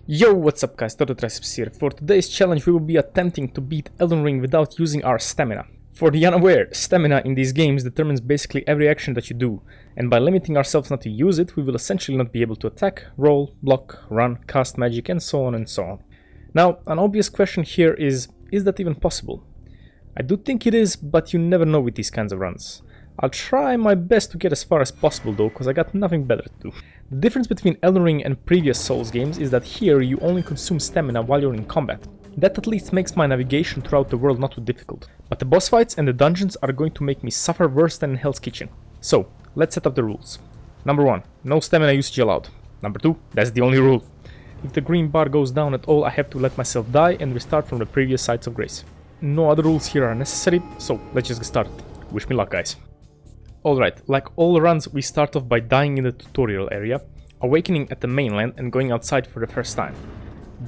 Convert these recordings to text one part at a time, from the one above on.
Yo, what's up guys, TotoTriceps here. For today's challenge we will be attempting to beat Elden Ring without using our stamina. For the unaware, stamina in these games determines basically every action that you do, and by limiting ourselves not to use it, we will essentially not be able to attack, roll, block, run, cast magic, and so on and so on. Now, an obvious question here is that even possible? I do think it is, but you never know with these kinds of runs. I'll try my best to get as far as possible though, cause I got nothing better to do. The difference between Elden Ring and previous Souls games is that here you only consume stamina while you're in combat. That at least makes my navigation throughout the world not too difficult. But the boss fights and the dungeons are going to make me suffer worse than in Hell's Kitchen. So, let's set up the rules. Number 1, no stamina usage allowed. Number 2, that's the only rule. If the green bar goes down at all, I have to let myself die and restart from the previous sites of grace. No other rules here are necessary, so let's just get started. Wish me luck, guys. Alright, like all runs, we start off by dying in the tutorial area, awakening at the mainland and going outside for the first time.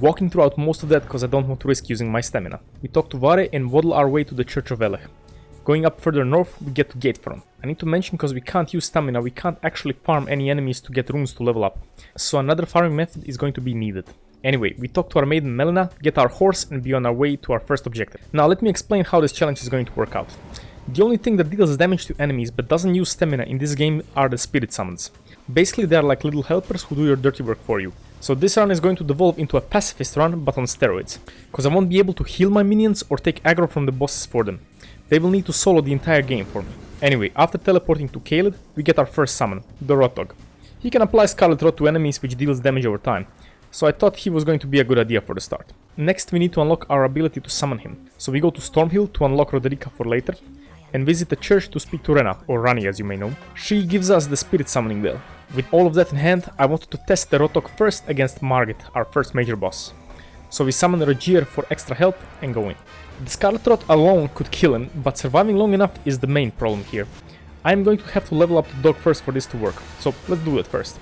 Walking throughout most of that because I don't want to risk using my stamina. We talk to Vare and waddle our way to the Church of Elech. Going up further north, we get to Gatefront. I need to mention because we can't use stamina, we can't actually farm any enemies to get runes to level up. So another farming method is going to be needed. Anyway, we talk to our maiden Melina, get our horse and be on our way to our first objective. Now let me explain how this challenge is going to work out. The only thing that deals damage to enemies but doesn't use stamina in this game are the spirit summons. Basically they are like little helpers who do your dirty work for you. So this run is going to devolve into a pacifist run but on steroids. Cause I won't be able to heal my minions or take aggro from the bosses for them. They will need to solo the entire game for me. Anyway, after teleporting to Caelid, we get our first summon, the Rot Dog. He can apply Scarlet Rot to enemies which deals damage over time. So I thought he was going to be a good idea for the start. Next we need to unlock our ability to summon him. So we go to Stormhill to unlock Roderica for later. And visit the church to speak to Rena, or Rani as you may know. She gives us the spirit summoning bell. With all of that in hand, I wanted to test the Rotok first against Margit, our first major boss. So we summon Regier for extra health and go in. The Scarlet Rot alone could kill him, but surviving long enough is the main problem here. I am going to have to level up the dog first for this to work, so let's do it first.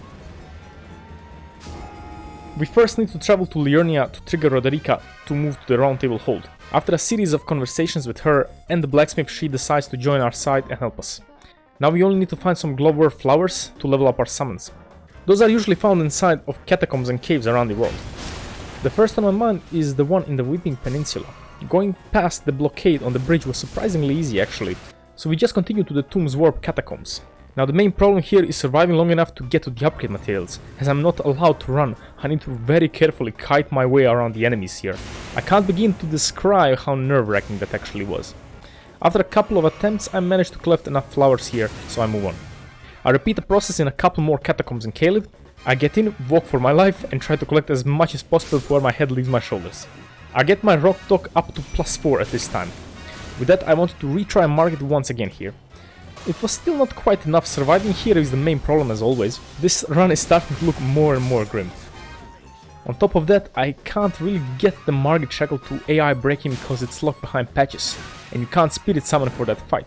We first need to travel to Liurnia to trigger Roderica to move to the Round Table Hold. After a series of conversations with her and the blacksmith, she decides to join our side and help us. Now we only need to find some glowworm flowers to level up our summons. Those are usually found inside of catacombs and caves around the world. The first on my mind is the one in the Weeping Peninsula. Going past the blockade on the bridge was surprisingly easy actually, so we just continue to the Tomb's Warp catacombs. Now the main problem here is surviving long enough to get to the upgrade materials. As I'm not allowed to run, I need to very carefully kite my way around the enemies here. I can't begin to describe how nerve-wracking that actually was. After a couple of attempts I managed to collect enough flowers here, so I move on. I repeat the process in a couple more catacombs in Caelid. I get in, walk for my life and try to collect as much as possible before my head leaves my shoulders. I get my rock dog up to +4 at this time. With that I wanted to retry Margit once again here. It was still not quite enough, surviving here is the main problem as always. This run is starting to look more and more grim. On top of that, I can't really get the Margit shackle to AI breaking because it's locked behind patches, and you can't spirit summon for that fight.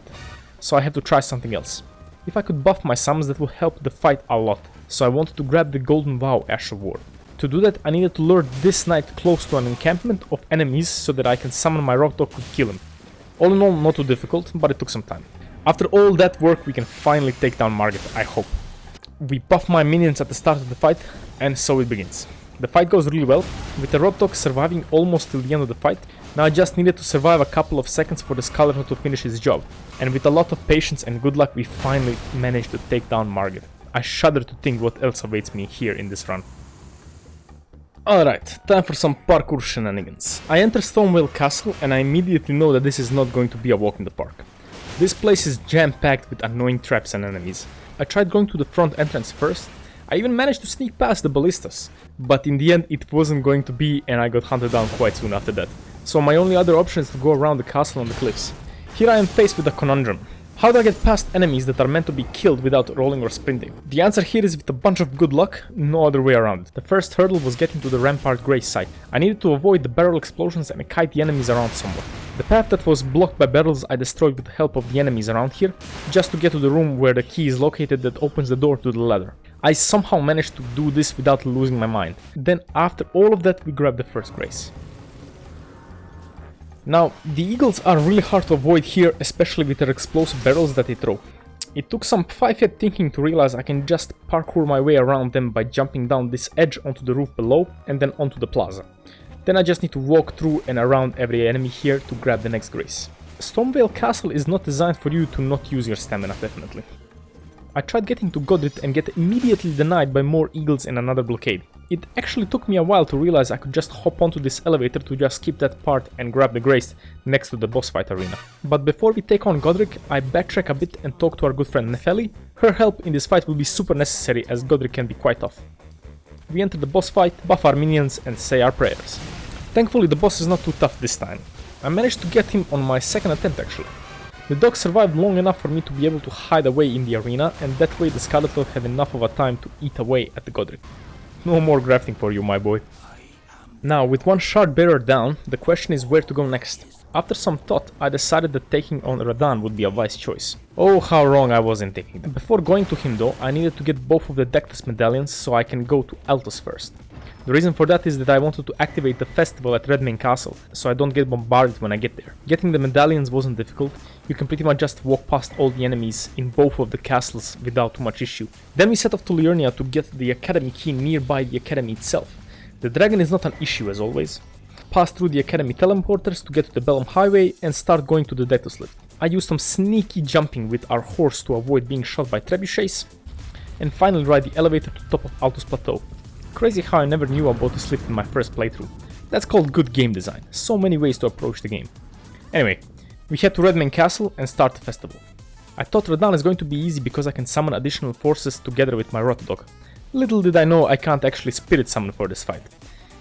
So I have to try something else. If I could buff my summons, that will help the fight a lot, so I wanted to grab the Golden Vow Ash of War. To do that, I needed to lure this knight close to an encampment of enemies so that I can summon my rock dog to kill him. All in all, not too difficult, but it took some time. After all that work, we can finally take down Margit, I hope. We buff my minions at the start of the fight, and so it begins. The fight goes really well, with the Rot Dog surviving almost till the end of the fight. Now I just needed to survive a couple of seconds for the Scarlet Rot to finish his job. And with a lot of patience and good luck, we finally managed to take down Margit. I shudder to think what else awaits me here in this run. Alright, time for some parkour shenanigans. I enter Stonewall Castle and I immediately know that this is not going to be a walk in the park. This place is jam-packed with annoying traps and enemies. I tried going to the front entrance first. I even managed to sneak past the ballistas. But in the end it wasn't going to be and I got hunted down quite soon after that. So my only other option is to go around the castle on the cliffs. Here I am faced with a conundrum. How do I get past enemies that are meant to be killed without rolling or sprinting? The answer here is with a bunch of good luck, no other way around. The first hurdle was getting to the Rampart Grey site. I needed to avoid the barrel explosions and kite the enemies around somewhat. The path that was blocked by barrels I destroyed with the help of the enemies around here, just to get to the room where the key is located that opens the door to the ladder. I somehow managed to do this without losing my mind. Then after all of that we grabbed the first grace. Now, the eagles are really hard to avoid here, especially with their explosive barrels that they throw. It took some 5 hit thinking to realize I can just parkour my way around them by jumping down this edge onto the roof below and then onto the plaza. Then I just need to walk through and around every enemy here to grab the next grace. Stormvale Castle is not designed for you to not use your stamina, definitely. I tried getting to Godric and get immediately denied by more eagles in another blockade. It actually took me a while to realize I could just hop onto this elevator to just skip that part and grab the grace next to the boss fight arena. But before we take on Godric, I backtrack a bit and talk to our good friend Nefeli. Her help in this fight will be super necessary as Godric can be quite tough. We enter the boss fight, buff our minions and say our prayers. Thankfully the boss is not too tough this time. I managed to get him on my second attempt actually. The dog survived long enough for me to be able to hide away in the arena, and that way the Scarlet Lord had enough of a time to eat away at the Godric. No more grafting for you, my boy. Now, with one shard bearer down, the question is where to go next. After some thought, I decided that taking on Radahn would be a wise choice. Oh, how wrong I was in thinking that. Before going to him though, I needed to get both of the Dectus medallions so I can go to Altus first. The reason for that is that I wanted to activate the festival at Redmane Castle, so I don't get bombarded when I get there. Getting the medallions wasn't difficult, you can pretty much just walk past all the enemies in both of the castles without too much issue. Then we set off to Liurnia to get the academy key nearby the academy itself. The dragon is not an issue as always. Pass through the academy teleporters to get to the Bellum Highway and start going to the Dectus lift. I used some sneaky jumping with our horse to avoid being shot by trebuchets, and finally ride the elevator to top of Altus Plateau. Crazy how I never knew about this lift in my first playthrough. That's called good game design. So many ways to approach the game. Anyway, we head to Redmane Castle and start the festival. I thought Radahn is going to be easy because I can summon additional forces together with my Rotodog. Little did I know I can't actually spirit summon for this fight.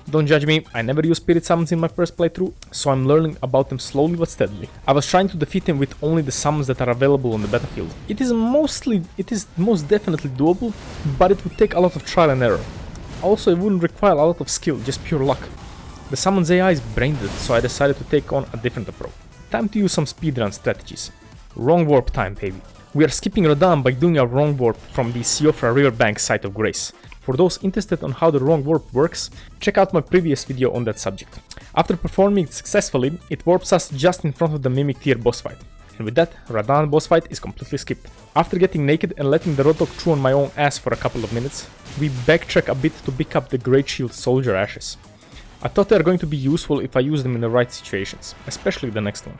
Don't judge me, I never used spirit summons in my first playthrough, so I'm learning about them slowly but steadily. I was trying to defeat him with only the summons that are available on the battlefield. It is most definitely doable, but it would take a lot of trial and error. Also, it wouldn't require a lot of skill, just pure luck. The summons AI is brain dead, so I decided to take on a different approach. Time to use some speedrun strategies. Wrong warp time, baby. We are skipping Radahn by doing a wrong warp from the Siofra Riverbank Site of Grace. For those interested on how the wrong warp works, check out my previous video on that subject. After performing it successfully, it warps us just in front of the Mimic tier boss fight. And with that, Radahn boss fight is completely skipped. After getting naked and letting the Rotodog chew on my own ass for a couple of minutes, we backtrack a bit to pick up the Great Shield Soldier ashes. I thought they are going to be useful if I use them in the right situations, especially the next one.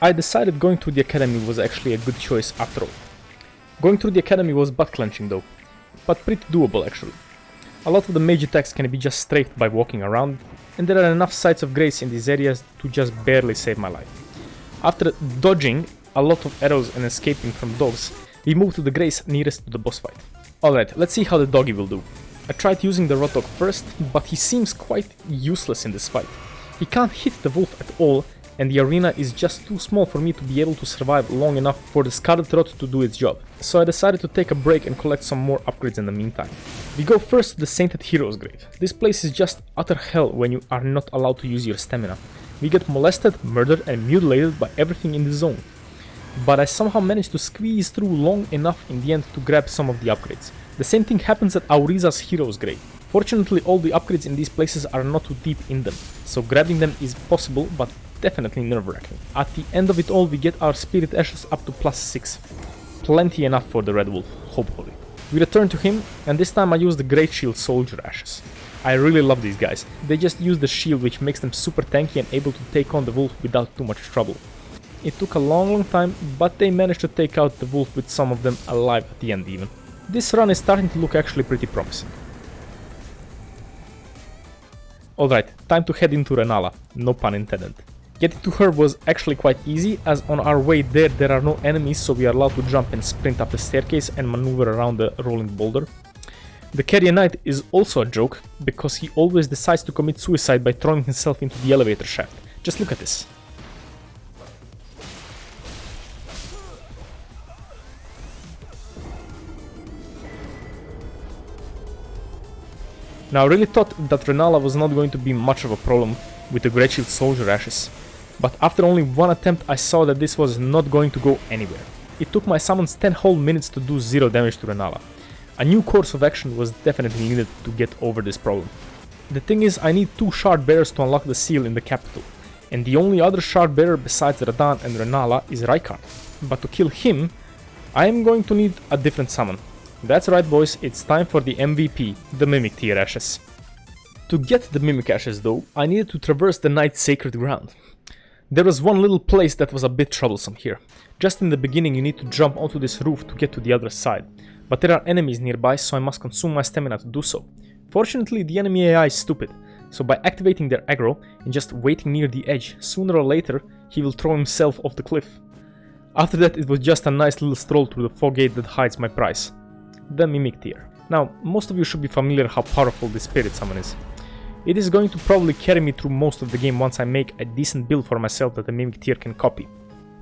I decided going to the academy was actually a good choice after all. Going through the academy was butt clenching though, but pretty doable actually. A lot of the mage attacks can be just strafed by walking around, and there are enough sites of grace in these areas to just barely save my life. After dodging a lot of arrows and escaping from dogs, we move to the grace nearest to the boss fight. Alright, let's see how the doggy will do. I tried using the Rotodog first, but he seems quite useless in this fight. He can't hit the wolf at all, and the arena is just too small for me to be able to survive long enough for the Scarlet Rot to do its job. So I decided to take a break and collect some more upgrades in the meantime. We go first to the Sainted Hero's Grave. This place is just utter hell when you are not allowed to use your stamina. We get molested, murdered and mutilated by everything in the zone. But I somehow managed to squeeze through long enough in the end to grab some of the upgrades. The same thing happens at Auriza's Hero's Grave. Fortunately, all the upgrades in these places are not too deep in them, so grabbing them is possible but definitely nerve-wracking. At the end of it all, we get our Spirit Ashes up to +6. Plenty enough for the Red Wolf, hopefully. We return to him, and this time I use the Great Shield Soldier Ashes. I really love these guys. They just use the shield which makes them super tanky and able to take on the wolf without too much trouble. It took a long time, but they managed to take out the wolf with some of them alive at the end even. This run is starting to look actually pretty promising. Alright, time to head into Renala, no pun intended. Getting to her was actually quite easy, as on our way there are no enemies, so we are allowed to jump and sprint up the staircase and maneuver around the rolling boulder. The Carrier Knight is also a joke, because he always decides to commit suicide by throwing himself into the elevator shaft. Just look at this. Now I really thought that Renala was not going to be much of a problem with the Great Shield Soldier Ashes, but after only one attempt I saw that this was not going to go anywhere. It took my summons 10 whole minutes to do 0 damage to Renala. A new course of action was definitely needed to get over this problem. The thing is, I need 2 shard bearers to unlock the seal in the capital, and the only other shard bearer besides Radahn and Renala is Rykard. But to kill him, I am going to need a different summon. That's right boys, it's time for the MVP, the Mimic Tier Ashes. To get the Mimic Ashes though, I needed to traverse the Night's Sacred Ground. There was one little place that was a bit troublesome here. Just in the beginning you need to jump onto this roof to get to the other side. But there are enemies nearby, so I must consume my stamina to do so. Fortunately, the enemy AI is stupid, so by activating their aggro and just waiting near the edge, sooner or later he will throw himself off the cliff. After that it was just a nice little stroll through the fog gate that hides my prize. The Mimic Tier. Now, most of you should be familiar how powerful this spirit summon is. It is going to probably carry me through most of the game once I make a decent build for myself that the Mimic Tier can copy.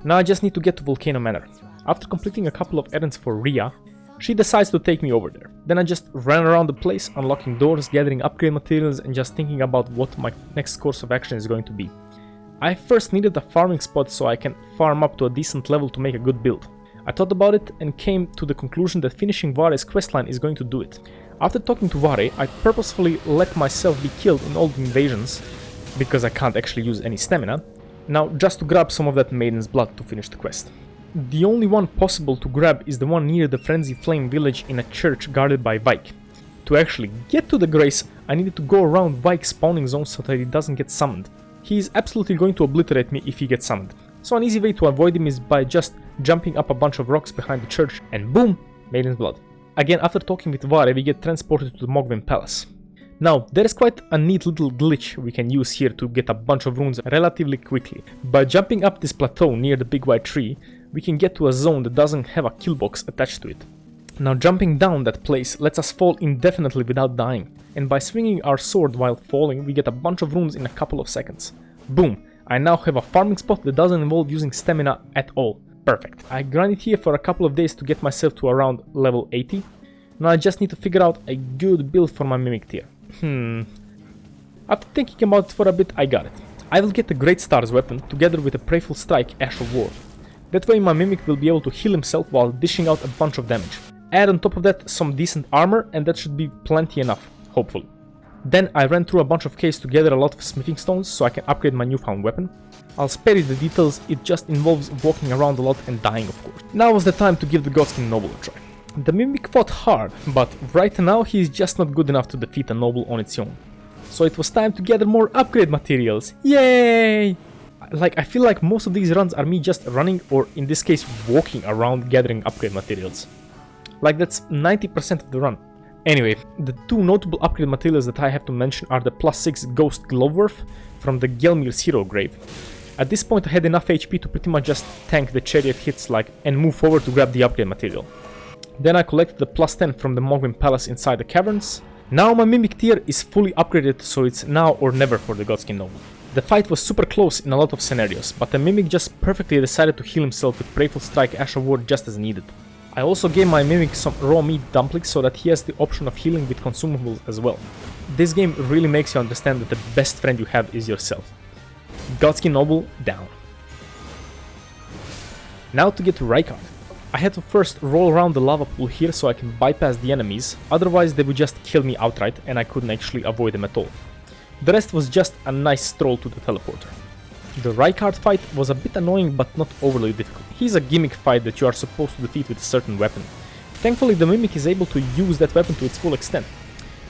Now I just need to get to Volcano Manor. After completing a couple of errands for Rhea, she decides to take me over there. Then I just ran around the place, unlocking doors, gathering upgrade materials and just thinking about what my next course of action is going to be. I first needed a farming spot so I can farm up to a decent level to make a good build. I thought about it and came to the conclusion that finishing Vare's questline is going to do it. After talking to Vare, I purposefully let myself be killed in all the invasions, because I can't actually use any stamina, now just to grab some of that maiden's blood to finish the quest. The only one possible to grab is the one near the Frenzy Flame village in a church guarded by Vike. To actually get to the Grace, I needed to go around Vike's spawning zone so that he doesn't get summoned. He is absolutely going to obliterate me if he gets summoned. So an easy way to avoid him is by just jumping up a bunch of rocks behind the church and boom, Maiden's Blood. Again, after talking with Vare, we get transported to the Mogwin Palace. Now, there is quite a neat little glitch we can use here to get a bunch of runes relatively quickly. By jumping up this plateau near the big white tree, we can get to a zone that doesn't have a kill box attached to it. Now jumping down that place lets us fall indefinitely without dying, and by swinging our sword while falling we get a bunch of runes in a couple of seconds. Boom! I now have a farming spot that doesn't involve using stamina at all. Perfect. I grinded here for a couple of days to get myself to around level 80. Now I just need to figure out a good build for my Mimic Tier. After thinking about it for a bit, I got it. I will get the Great Star's weapon together with a Prayerful Strike Ash of War. That way my Mimic will be able to heal himself while dishing out a bunch of damage. Add on top of that some decent armor and that should be plenty enough, hopefully. Then I ran through a bunch of caves to gather a lot of smithing stones so I can upgrade my newfound weapon. I'll spare you the details, it just involves walking around a lot and dying of course. Now was the time to give the Godskin Noble a try. The Mimic fought hard, but right now he is just not good enough to defeat a Noble on its own. So it was time to gather more upgrade materials. Yay! I feel like most of these runs are me just running, or in this case walking around gathering upgrade materials. Like that's 90% of the run. Anyway, the two notable upgrade materials that I have to mention are the +6 Ghost Gloveworth from the Gelmir's Hero Grave. At this point I had enough HP to pretty much just tank the chariot hits and move forward to grab the upgrade material. Then I collected the +10 from the Mogwin Palace inside the caverns. Now my Mimic Tier is fully upgraded, so it's now or never for the Godskin Noble. The fight was super close in a lot of scenarios, but the Mimic just perfectly decided to heal himself with Prayerful Strike Ash of War just as needed. I also gave my Mimic some raw meat dumplings so that he has the option of healing with consumables as well. This game really makes you understand that the best friend you have is yourself. Godskin Noble down. Now to get to Rykard. I had to first roll around the lava pool here so I can bypass the enemies, otherwise they would just kill me outright and I couldn't actually avoid them at all. The rest was just a nice stroll to the teleporter. The Rykard fight was a bit annoying but not overly difficult. He's a gimmick fight that you are supposed to defeat with a certain weapon. Thankfully the Mimic is able to use that weapon to its full extent.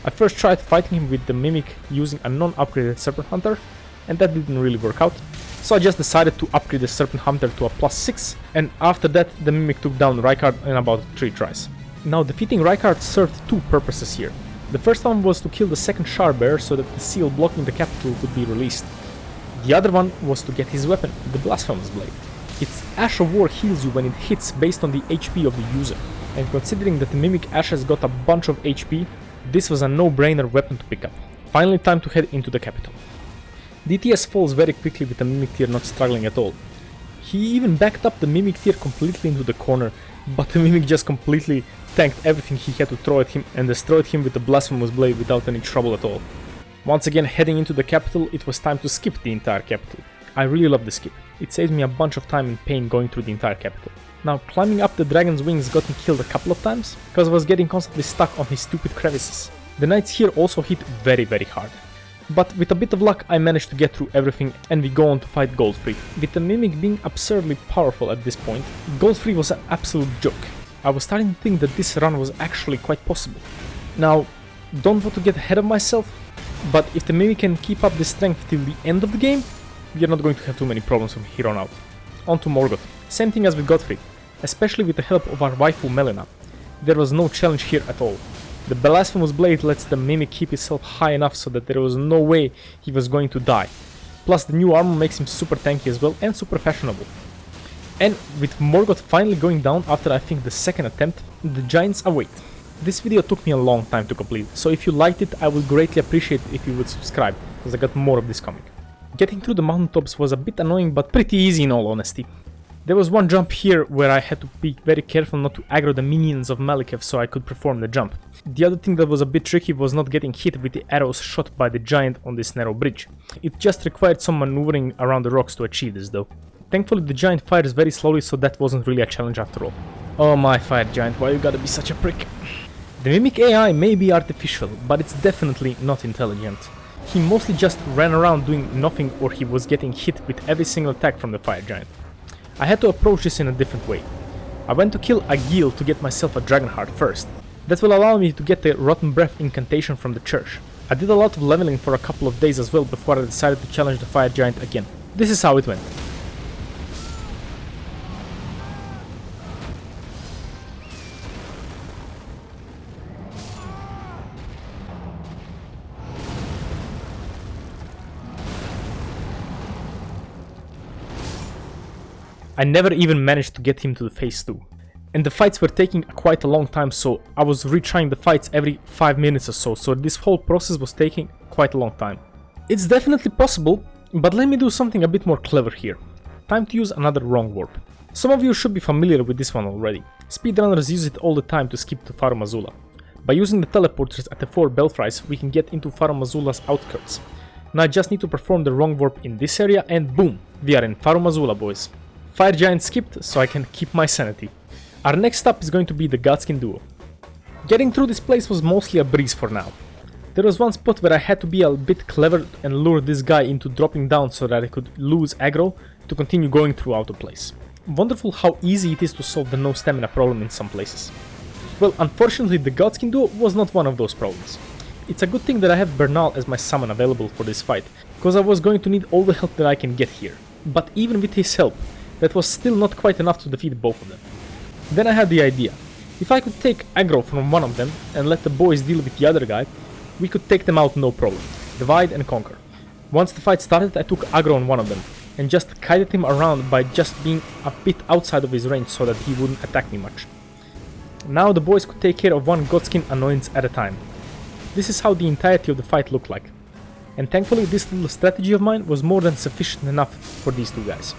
I first tried fighting him with the Mimic using a non-upgraded Serpent Hunter, and that didn't really work out. So I just decided to upgrade the Serpent Hunter to a +6, and after that the Mimic took down Rykard in about 3 tries. Now defeating Rykard served 2 purposes here. The first one was to kill the second Shard Bearer so that the seal blocking the capital could be released. The other one was to get his weapon, the Blasphemous Blade. Its Ash of War heals you when it hits based on the HP of the user, and considering that the Mimic Ashes got a bunch of HP, this was a no-brainer weapon to pick up. Finally time to head into the capital. DTS falls very quickly with the Mimic Tier not struggling at all. He even backed up the Mimic Tier completely into the corner, but the Mimic just completely tanked everything he had to throw at him and destroyed him with the Blasphemous Blade without any trouble at all. Once again heading into the capital, it was time to skip the entire capital. I really love the skip. It saved me a bunch of time and pain going through the entire capital. Now climbing up the dragon's wings got me killed a couple of times, because I was getting constantly stuck on his stupid crevices. The knights here also hit very hard. But with a bit of luck I managed to get through everything and we go on to fight Goldfree. With the Mimic being absurdly powerful at this point, Goldfree was an absolute joke. I was starting to think that this run was actually quite possible. Now, don't want to get ahead of myself, but if the Mimic can keep up this strength till the end of the game, we are not going to have too many problems from here on out. On to Morgoth. Same thing as with Godfrey, especially with the help of our waifu Melina. There was no challenge here at all. The Blasphemous Blade lets the Mimic keep himself high enough so that there was no way he was going to die. Plus the new armor makes him super tanky as well and super fashionable. And with Morgoth finally going down after I think the second attempt, the giants await. This video took me a long time to complete, so if you liked it I would greatly appreciate it if you would subscribe, because I got more of this coming. Getting through the mountaintops was a bit annoying but pretty easy in all honesty. There was one jump here where I had to be very careful not to aggro the minions of Malekith so I could perform the jump. The other thing that was a bit tricky was not getting hit with the arrows shot by the giant on this narrow bridge. It just required some maneuvering around the rocks to achieve this though. Thankfully the giant fires very slowly, so that wasn't really a challenge after all. Oh my fire giant, why you gotta be such a prick? The Mimic AI may be artificial, but it's definitely not intelligent. He mostly just ran around doing nothing, or he was getting hit with every single attack from the fire giant. I had to approach this in a different way. I went to kill a Gil to get myself a dragon heart first. That will allow me to get the Rotten Breath incantation from the church. I did a lot of leveling for a couple of days as well before I decided to challenge the fire giant again. This is how it went. I never even managed to get him to the phase 2. And the fights were taking quite a long time, so I was retrying the fights every 5 minutes or so this whole process was taking quite a long time. It's definitely possible, but let me do something a bit more clever here. Time to use another wrong warp. Some of you should be familiar with this one already. Speedrunners use it all the time to skip to Farum Azula. By using the teleporters at the 4 belfries, we can get into Farum Azula's outskirts. Now I just need to perform the wrong warp in this area and boom, we are in Farum Azula, boys. Fire giant skipped, so I can keep my sanity. Our next stop is going to be the Godskin duo. Getting through this place was mostly a breeze for now. There was one spot where I had to be a bit clever and lure this guy into dropping down so that I could lose aggro to continue going throughout the place. Wonderful how easy it is to solve the no stamina problem in some places. Well, unfortunately the Godskin duo was not one of those problems. It's a good thing that I have Bernal as my summon available for this fight, because I was going to need all the help that I can get here. But even with his help, that was still not quite enough to defeat both of them. Then I had the idea. If I could take aggro from one of them and let the boys deal with the other guy, we could take them out no problem. Divide and conquer. Once the fight started, I took aggro on one of them and just kited him around by just being a bit outside of his range so that he wouldn't attack me much. Now the boys could take care of one Godskin annoyance at a time. This is how the entirety of the fight looked like. And thankfully this little strategy of mine was more than sufficient enough for these two guys.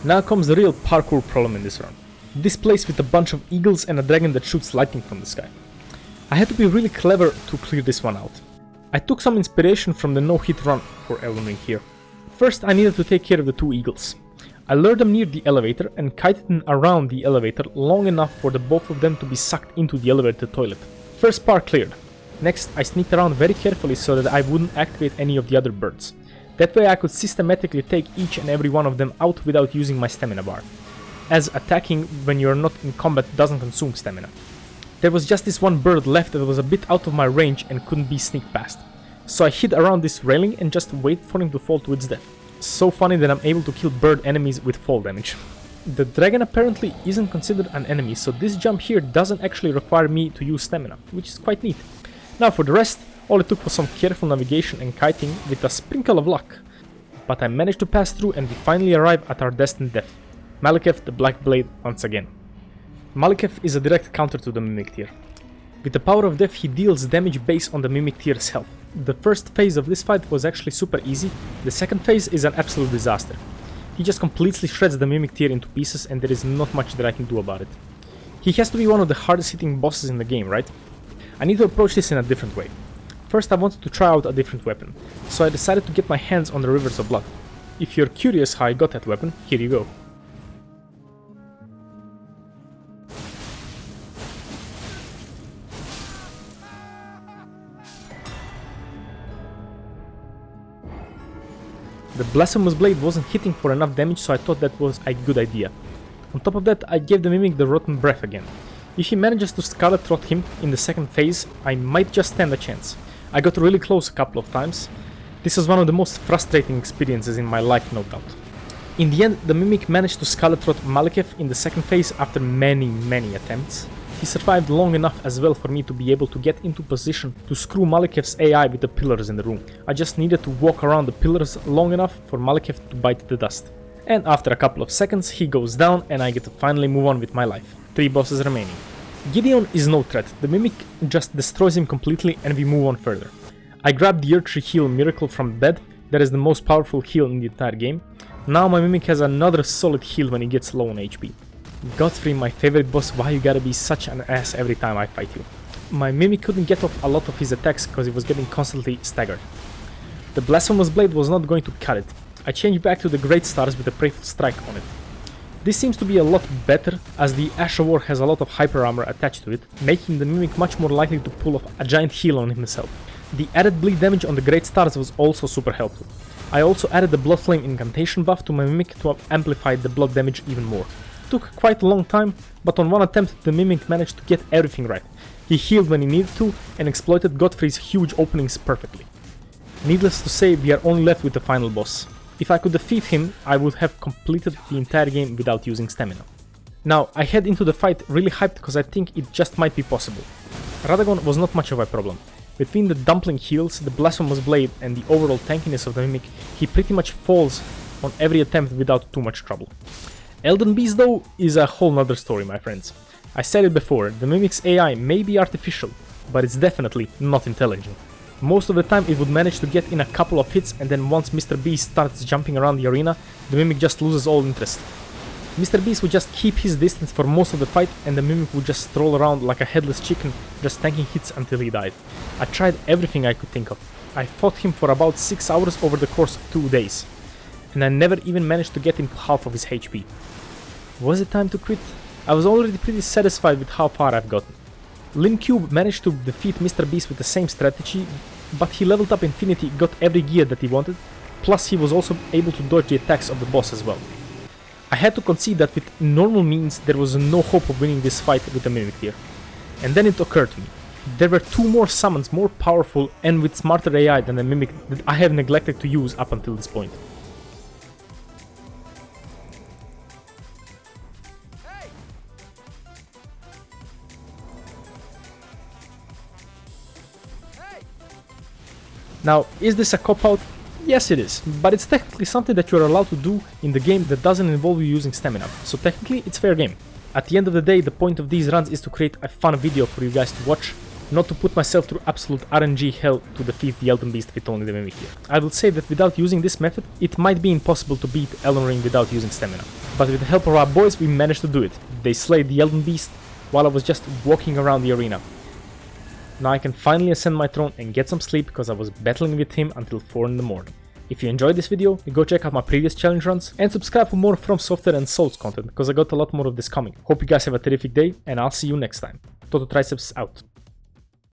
Now comes the real parkour problem in this run. This place with a bunch of eagles and a dragon that shoots lightning from the sky. I had to be really clever to clear this one out. I took some inspiration from the no-hit run for Elden Ring here. First I needed to take care of the two eagles. I lured them near the elevator and kited them around the elevator long enough for the both of them to be sucked into the elevator toilet. First part cleared. Next I sneaked around very carefully so that I wouldn't activate any of the other birds. That way I could systematically take each and every one of them out without using my stamina bar, as attacking when you're not in combat doesn't consume stamina. There was just this one bird left that was a bit out of my range and couldn't be sneaked past. So I hid around this railing and just waited for him to fall to its death. So funny that I'm able to kill bird enemies with fall damage. The dragon apparently isn't considered an enemy, so this jump here doesn't actually require me to use stamina, which is quite neat. Now for the rest, all it took was some careful navigation and kiting with a sprinkle of luck. But I managed to pass through and we finally arrive at our destined death. Malekith the Black Blade once again. Malekith is a direct counter to the Mimic tier. With the power of death he deals damage based on the Mimic tier's health. The first phase of this fight was actually super easy, the second phase is an absolute disaster. He just completely shreds the Mimic tier into pieces and there is not much that I can do about it. He has to be one of the hardest hitting bosses in the game, right? I need to approach this in a different way. First I wanted to try out a different weapon, so I decided to get my hands on the Rivers of Blood. If you're curious how I got that weapon, here you go. The Blasphemous Blade wasn't hitting for enough damage, so I thought that was a good idea. On top of that, I gave the Mimic the Rotten Breath again. If he manages to Scarlet Rot him in the second phase, I might just stand a chance. I got really close a couple of times. This was one of the most frustrating experiences in my life, no doubt. In the end, the Mimic managed to Scarlet Rot Malekith in the second phase after many attempts. He survived long enough as well for me to be able to get into position to screw Malekith's AI with the pillars in the room. I just needed to walk around the pillars long enough for Malekith to bite the dust. And after a couple of seconds he goes down and I get to finally move on with my life. 3 bosses remaining. Gideon is no threat, the Mimic just destroys him completely and we move on further. I grabbed the Earth Tree heal miracle from the bed, that is the most powerful heal in the entire game. Now my Mimic has another solid heal when he gets low on HP. Godfrey, my favorite boss, why you gotta be such an ass every time I fight you? My Mimic couldn't get off a lot of his attacks because he was getting constantly staggered. The Blasphemous Blade was not going to cut it. I changed back to the Great Stars with a Prayerful Strike on it. This seems to be a lot better as the Ash of War has a lot of hyper armor attached to it, making the Mimic much more likely to pull off a giant heal on himself. The added bleed damage on the Great Stars was also super helpful. I also added the Blood Flame incantation buff to my Mimic to amplify the blood damage even more. Took quite a long time, but on one attempt the Mimic managed to get everything right. He healed when he needed to and exploited Godfrey's huge openings perfectly. Needless to say, we are only left with the final boss. If I could defeat him, I would have completed the entire game without using stamina. Now, I head into the fight really hyped because I think it just might be possible. Radagon was not much of a problem. Between the dumpling heals, the Blasphemous Blade and the overall tankiness of the Mimic, he pretty much falls on every attempt without too much trouble. Elden Beast though is a whole nother story, my friends. I said it before, the Mimic's AI may be artificial, but it's definitely not intelligent. Most of the time it would manage to get in a couple of hits and then once Mr. Beast starts jumping around the arena, the Mimic just loses all interest. Mr. Beast would just keep his distance for most of the fight and the Mimic would just stroll around like a headless chicken, just tanking hits until he died. I tried everything I could think of. I fought him for about 6 hours over the course of 2 days. And I never even managed to get him to half of his HP. Was it time to quit? I was already pretty satisfied with how far I've gotten. Lim Cube managed to defeat Mr. Beast with the same strategy, but he leveled up Infinity, got every gear that he wanted, plus he was also able to dodge the attacks of the boss as well. I had to concede that with normal means there was no hope of winning this fight with the Mimic here. And then it occurred to me. There were 2 more summons more powerful and with smarter AI than the Mimic that I have neglected to use up until this point. Now, is this a cop-out? Yes it is, but it's technically something that you're allowed to do in the game that doesn't involve you using stamina, so technically it's fair game. At the end of the day, the point of these runs is to create a fun video for you guys to watch, not to put myself through absolute RNG hell to defeat the Elden Beast with only the Mimic here. I will say that without using this method, it might be impossible to beat Elden Ring without using stamina. But with the help of our boys, we managed to do it. They slayed the Elden Beast while I was just walking around the arena. Now I can finally ascend my throne and get some sleep because I was battling with him until 4 in the morning. If you enjoyed this video, go check out my previous challenge runs and subscribe for more From Software and Souls content because I got a lot more of this coming. Hope you guys have a terrific day and I'll see you next time. TotoTriceps out.